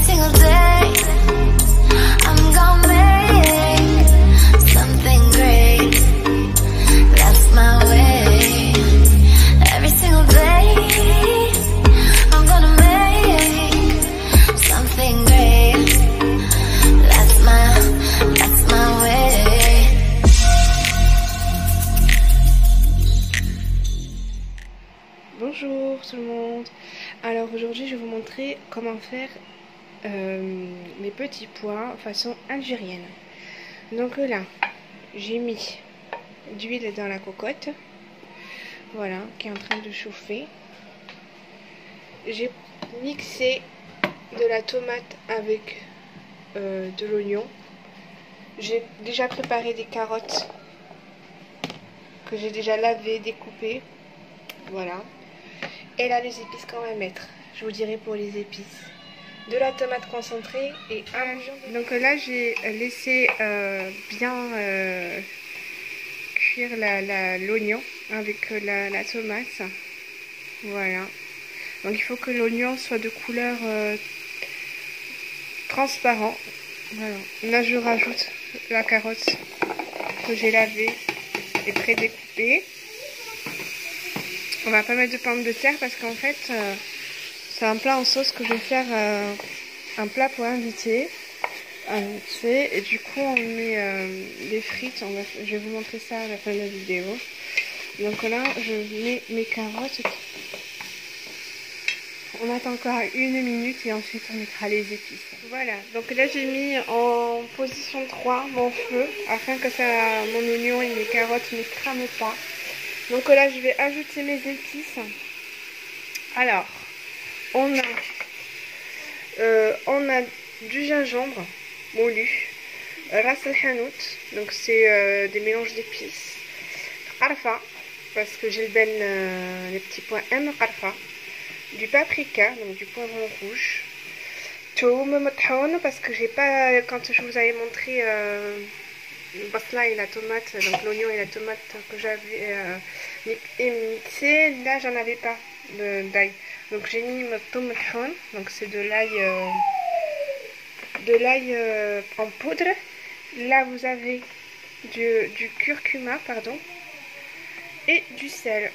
single day I'm gonna make something great. That's my way. Every single day I'm gonna make something great. That's my way. Bonjour tout le monde. Alors aujourd'hui je vais vous montrer comment faire mes petits pois façon algérienne. Donc là j'ai mis d'huile dans la cocotte, voilà, qui est en train de chauffer. J'ai mixé de la tomate avec de l'oignon. J'ai déjà préparé des carottes que j'ai déjà lavées, découpées, voilà. Et là les épices qu'on va mettre, je vous dirai pour les épices. De la tomate concentrée et un gingembre. Donc là j'ai laissé bien cuire l'oignon avec la tomate. Voilà. Donc il faut que l'oignon soit de couleur transparent. Voilà. Là je rajoute la carotte que j'ai lavée et pré-découpée. On va pas mettre de pommes de terre parce qu'en fait c'est un plat en sauce que je vais faire, un plat pour inviter. Et du coup on met des frites, je vais vous montrer ça à la fin de la vidéo. Donc là je mets mes carottes, on attend encore 1 minute et ensuite on mettra les épices. Voilà, donc là j'ai mis en position 3 mon feu afin que mon oignon et mes carottes ne crament pas. Donc là je vais ajouter mes épices. Alors on a du gingembre moulu, ras el hanout, donc c'est des mélanges d'épices, qarfa parce que j'ai les petits pois M, qarfa, du paprika, donc du poivron rouge, toum mathoun parce que j'ai pas, quand je vous avais montré le basla et la tomate, donc l'oignon et la tomate que j'avais mixé, là j'en avais pas d'ail. Donc j'ai mis mon toum mathoun, donc c'est de l'ail en poudre. Là vous avez du curcuma, pardon, et du sel.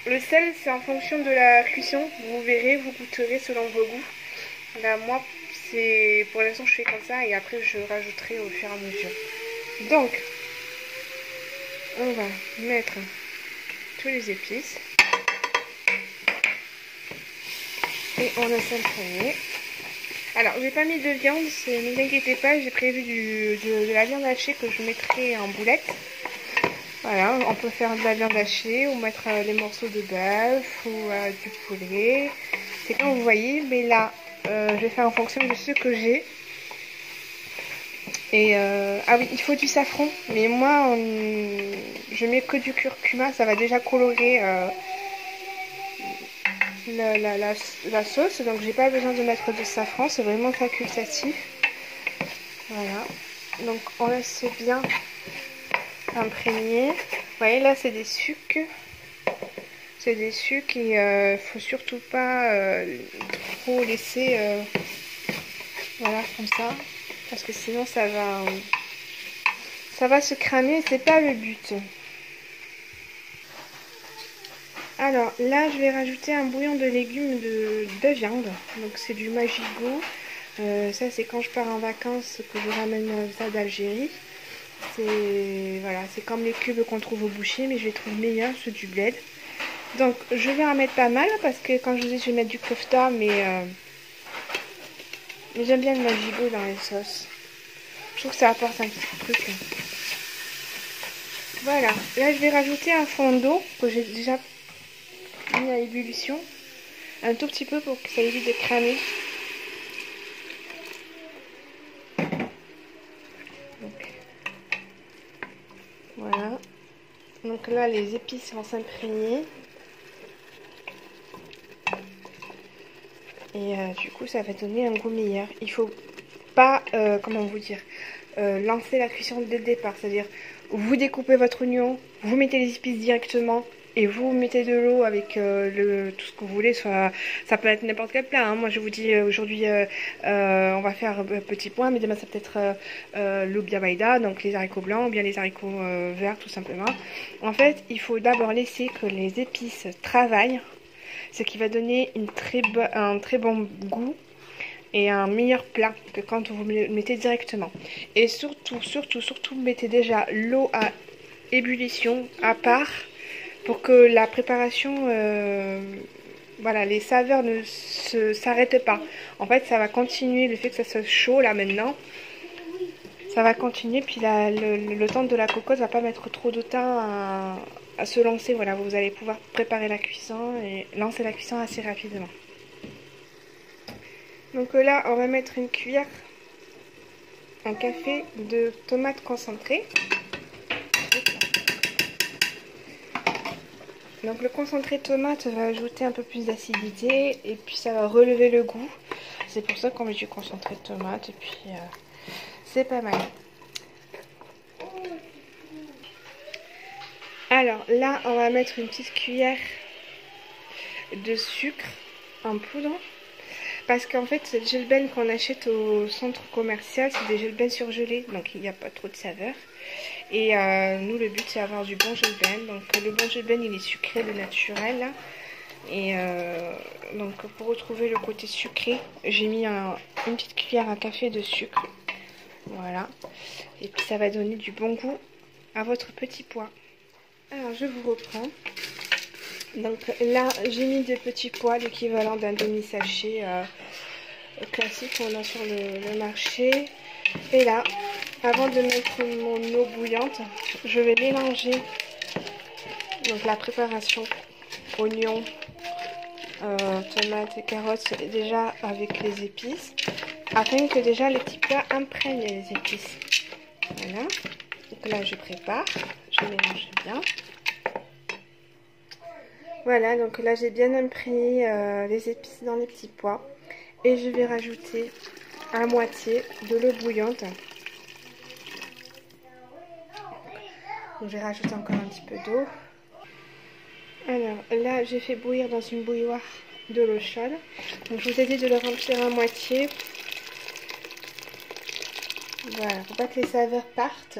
Le sel c'est en fonction de la cuisson, vous verrez, vous goûterez selon vos goûts. Là moi c'est pour l'instant je fais comme ça et après je rajouterai au fur et à mesure. Donc on va mettre tous les épices et on laisse imprégner. Alors j'ai pas mis de viande, ne vous inquiétez pas, j'ai prévu de la viande hachée que je mettrai en boulette. Voilà, on peut faire de la viande hachée ou mettre des morceaux de bœuf ou du poulet. C'est comme vous voyez, mais là je vais faire en fonction de ce que j'ai. Et ah oui, il faut du safran, mais moi je mets que du curcuma, ça va déjà colorer la sauce, donc j'ai pas besoin de mettre de safran, c'est vraiment facultatif. Voilà, donc on laisse bien imprégner. Vous voyez là c'est des sucs, et faut surtout pas trop laisser voilà comme ça, parce que sinon ça va se cramer, c'est pas le but. Alors là je vais rajouter un bouillon de légumes de viande, donc c'est du Magigo, ça c'est quand je pars en vacances que je ramène ça d'Algérie. Voilà, c'est comme les cubes qu'on trouve au boucher, mais je les trouve meilleurs, ceux du bled. Donc je vais en mettre pas mal parce que quand je vous dis je vais mettre du kofta, mais j'aime bien le Magigo dans les sauces. Je trouve que ça apporte un petit truc. Voilà, là je vais rajouter un fond d'eau que j'ai déjà mis à ébullition, un tout petit peu pour que ça évite de cramer. Donc, voilà, donc là les épices vont s'imprégner et du coup ça va donner un goût meilleur. Il faut pas, comment vous dire, lancer la cuisson dès le départ, c'est-à-dire vous découpez votre oignon, vous mettez les épices directement Et vous mettez de l'eau avec tout ce que vous voulez, soit ça peut être n'importe quel plat. Hein. Moi je vous dis aujourd'hui on va faire petit point, mais demain ça peut être l'oubia baïda, donc les haricots blancs ou bien les haricots verts tout simplement. En fait il faut d'abord laisser que les épices travaillent, ce qui va donner un très bon goût et un meilleur plat que quand vous le mettez directement. Et surtout mettez déjà l'eau à ébullition à part, pour que la préparation, voilà, les saveurs ne s'arrêtent pas. En fait, ça va continuer, le fait que ça soit chaud là maintenant, ça va continuer. Puis le temps de la cocotte va pas mettre trop de temps à se lancer. Voilà, vous allez pouvoir préparer la cuisson et lancer la cuisson assez rapidement. Donc là, on va mettre une cuillère, un café de tomates concentrées. Donc le concentré de tomate va ajouter un peu plus d'acidité et puis ça va relever le goût. C'est pour ça qu'on met du concentré de tomate et puis c'est pas mal. Alors là on va mettre une petite cuillère de sucre en poudre. Parce qu'en fait, ce gelben qu'on achète au centre commercial, c'est des gelbens surgelés, donc il n'y a pas trop de saveur. Et nous, le but, c'est d'avoir du bon gelben. Donc le bon gelben, il est sucré, le naturel. Là. Et donc pour retrouver le côté sucré, j'ai mis une petite cuillère à café de sucre. Voilà. Et puis ça va donner du bon goût à votre petit pois. Alors je vous reprends. Donc là, j'ai mis des petits pois, l'équivalent d'un demi-sachet classique qu'on a sur le marché. Et là, avant de mettre mon eau bouillante, je vais mélanger donc la préparation oignons, tomates et carottes déjà avec les épices, afin que déjà les petits pois imprègnent les épices. Voilà. Donc là, je prépare, je mélange bien. Voilà, donc là j'ai bien imprégné les épices dans les petits pois. Et je vais rajouter à moitié de l'eau bouillante. Donc, je vais rajouter encore un petit peu d'eau. Alors là j'ai fait bouillir dans une bouilloire de l'eau chaude. Donc je vous ai dit de le remplir à moitié. Voilà, pour pas que les saveurs partent.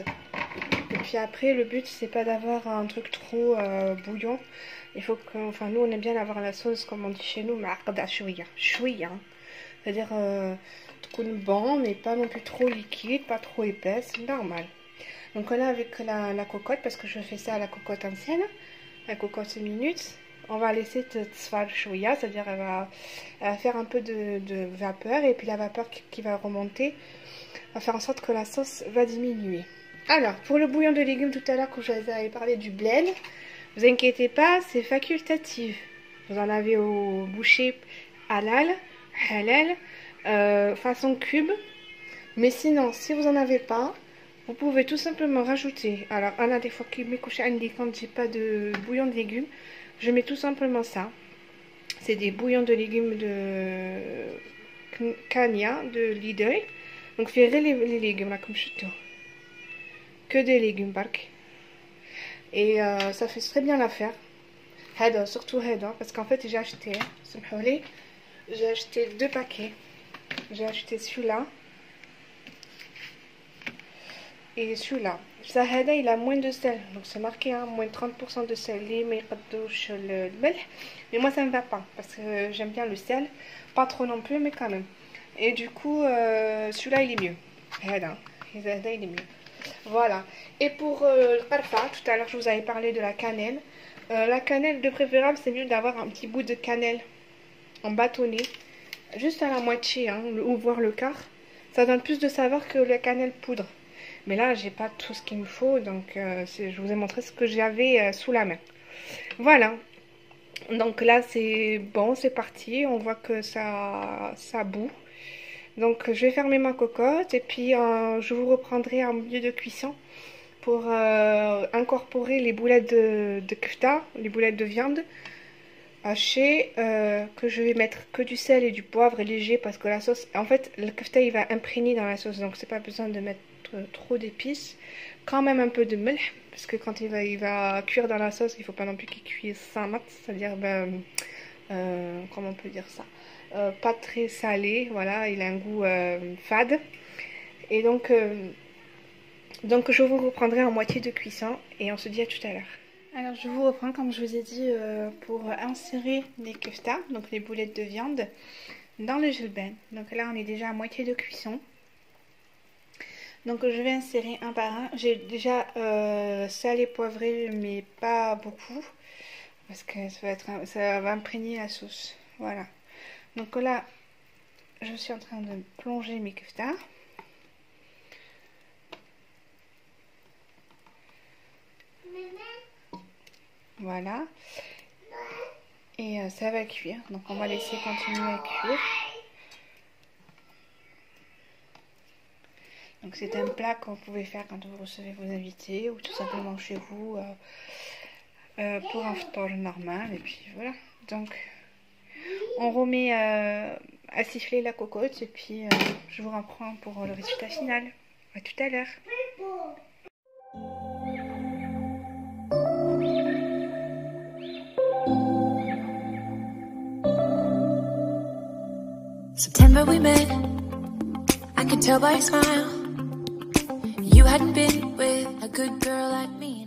Et puis après le but c'est pas d'avoir un truc trop bouillon. Il faut que, enfin nous on aime bien avoir la sauce comme on dit chez nous, marqda chouïa, c'est-à-dire bon mais pas non plus trop liquide, pas trop épaisse, normal. Donc là avec la cocotte, parce que je fais ça à la cocotte ancienne, la cocotte minute, on va laisser tsfar chouïa, c'est-à-dire elle va faire un peu de vapeur et puis la vapeur qui va remonter va faire en sorte que la sauce va diminuer. Alors pour le bouillon de légumes tout à l'heure quand je vous avais parlé du bled, vous inquiétez pas, c'est facultatif. Vous en avez au boucher halal, façon cube. Mais sinon, si vous n'en avez pas, vous pouvez tout simplement rajouter. Alors, des fois qui me couche quand j'ai pas de bouillon de légumes, je mets tout simplement ça. C'est des bouillons de légumes de Kanya, de Lidl. Donc, ferez les légumes là comme je te dis. Que des légumes, bark. Et ça fait très bien l'affaire. Surtout parce qu'en fait j'ai acheté, j'ai acheté 2 paquets. J'ai acheté celui-là et celui-là. Ça il a moins de sel, donc c'est marqué hein, moins 30% de sel. Mais moi ça me va pas parce que j'aime bien le sel, pas trop non plus mais quand même. Et du coup celui-là il est mieux. Il est mieux. Voilà. Et pour le parfum, tout à l'heure je vous avais parlé de la cannelle. La cannelle de préférable, c'est mieux d'avoir un petit bout de cannelle en bâtonnet, juste à la moitié, hein, ou voire le quart. Ça donne plus de saveur que la cannelle poudre. Mais là, j'ai pas tout ce qu'il me faut, donc je vous ai montré ce que j'avais sous la main. Voilà. Donc là, c'est bon, c'est parti. On voit que ça bout. Donc je vais fermer ma cocotte et puis je vous reprendrai en milieu de cuisson pour incorporer les boulettes de kefta, les boulettes de viande hachées, que je vais mettre que du sel et du poivre léger parce que la sauce, en fait le kefta il va imprégner dans la sauce, donc c'est pas besoin de mettre trop d'épices, quand même un peu de melh parce que quand il va cuire dans la sauce, il ne faut pas non plus qu'il cuise sans mat, c'est-à-dire, comment on peut dire ça, pas très salé, voilà, il a un goût fade. Et donc je vous reprendrai en moitié de cuisson et on se dit à tout à l'heure. Alors je vous reprends comme je vous ai dit pour insérer les kefta, donc les boulettes de viande, dans le jülben. Donc là on est déjà à moitié de cuisson. Donc je vais insérer un par un. J'ai déjà salé, poivré, mais pas beaucoup, parce que ça va imprégner la sauce. Voilà. Donc là, je suis en train de plonger mes kefta. Voilà. Et ça va cuire. Donc on va laisser continuer à cuire. Donc c'est un plat que vous pouvez faire quand vous recevez vos invités ou tout simplement chez vous pour un ftar normal. Et puis voilà. Donc on remet à siffler la cocotte et puis je vous reprends pour le résultat final. À tout à l'heure. September we met, I could tell by your smile. You hadn't been with a good girl like me.